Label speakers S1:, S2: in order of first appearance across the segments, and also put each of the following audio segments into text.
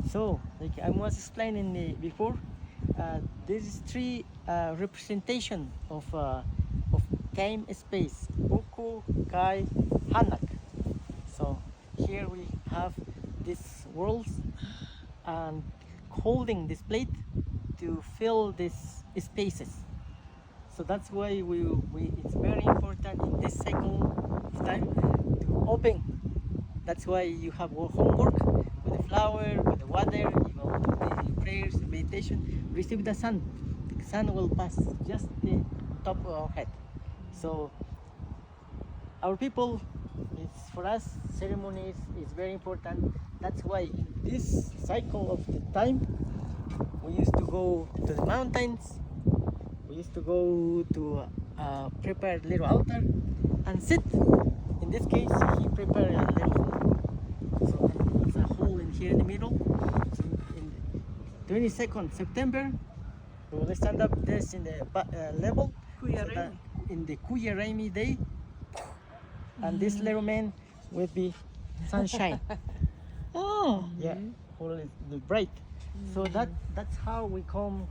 S1: So, like I was explaining before, this is three representation of time space: Uku, Kai, Hanak. So here we have these worlds and holding this plate to fill these spaces. So that's why it's very important in this cycle of time to open. That's why you have homework with the flower, with the water, you will do the prayers, the meditation, receive the sun. The sun will pass just the top of our head. So our people, it's for us, ceremonies is very important. That's why in this cycle of the time, we used to go to the mountains, we used to go to prepare little altar and sit. In this case, he prepared a little hole. So it's a hole in here in the middle. So in the 22nd September, we will stand up this in the level.
S2: Kuya
S1: So that
S2: Raymi.
S1: in the Kuya Raymi day, and this little man will be sunshine.
S2: Oh.
S1: Yeah, whole is the bright. So that's how we come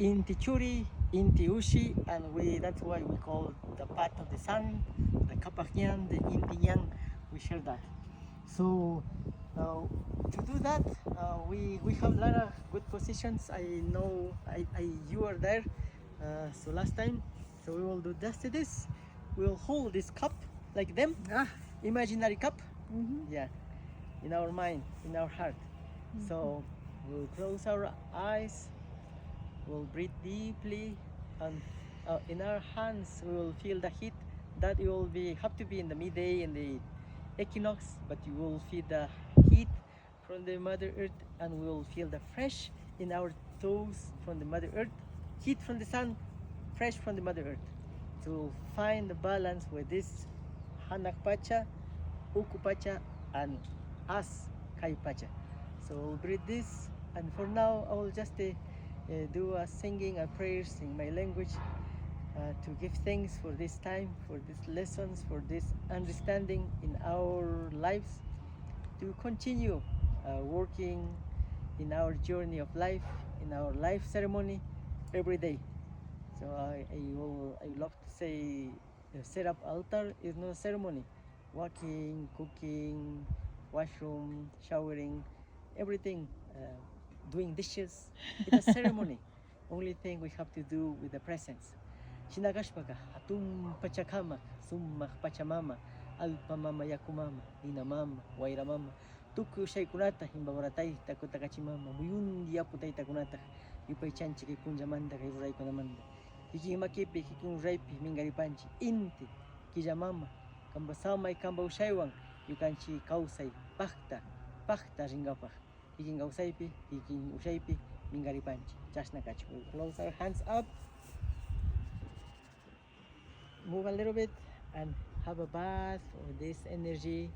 S1: Inti Churi, Inti Ushi, and that's why we call the path of the sun, the Kapakyan, the Inti Yang. We share that. So to do that, we have a lot of good positions. I know you are there. So last time, so we will do just this. We will hold this cup like them, imaginary cup. Yeah, in our mind, in our heart. So we'll close our eyes, we'll breathe deeply, and in our hands we will feel the heat. That it will have to be in the midday in the equinox, but you will feel the heat from the Mother Earth, and we will feel the fresh in our toes from the Mother Earth, heat from the sun, fresh from the Mother Earth. To find the balance with this Hanak Pacha, Uku Pacha, and us Kai Pacha. So we'll breathe this, and for now I will just do a singing and prayers in my language to give thanks for this time, for these lessons, for this understanding in our lives, to continue working in our journey of life, in our life ceremony every day. So I love to say set up altar is not a ceremony. Walking, cooking, washroom, showering, everything, doing dishes, it's a ceremony. Only thing we have to do with the presence. Sinagashpaga, atum pachakama, summa pachamama, alpa mama yakumama, nina mama, waira mama, tuku shay kunata, himbabaratay, takutakachimama, buyun diaputay takunata, yupay chanchi kay kunjamanda kay ruray kunamanda. Hiki makipi, hikun raypi, mingaripanchi, inti, kijamama, kamba samay, kamba ushaywan, yukanchi kausay, pakta ringapaj. Hikin kausaypi, hikin ushaypi, mingaripanchi, chashnakachi. We'll close our hands up, move a little bit, and have a bath of this energy,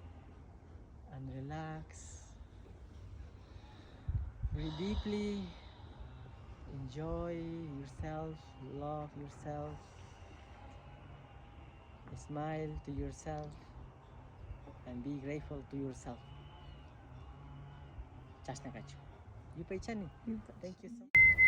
S1: and relax. Breathe deeply, enjoy yourself, love yourself, smile to yourself, and be grateful to yourself. Chasnakachu. Yupay chani. Thank you so much.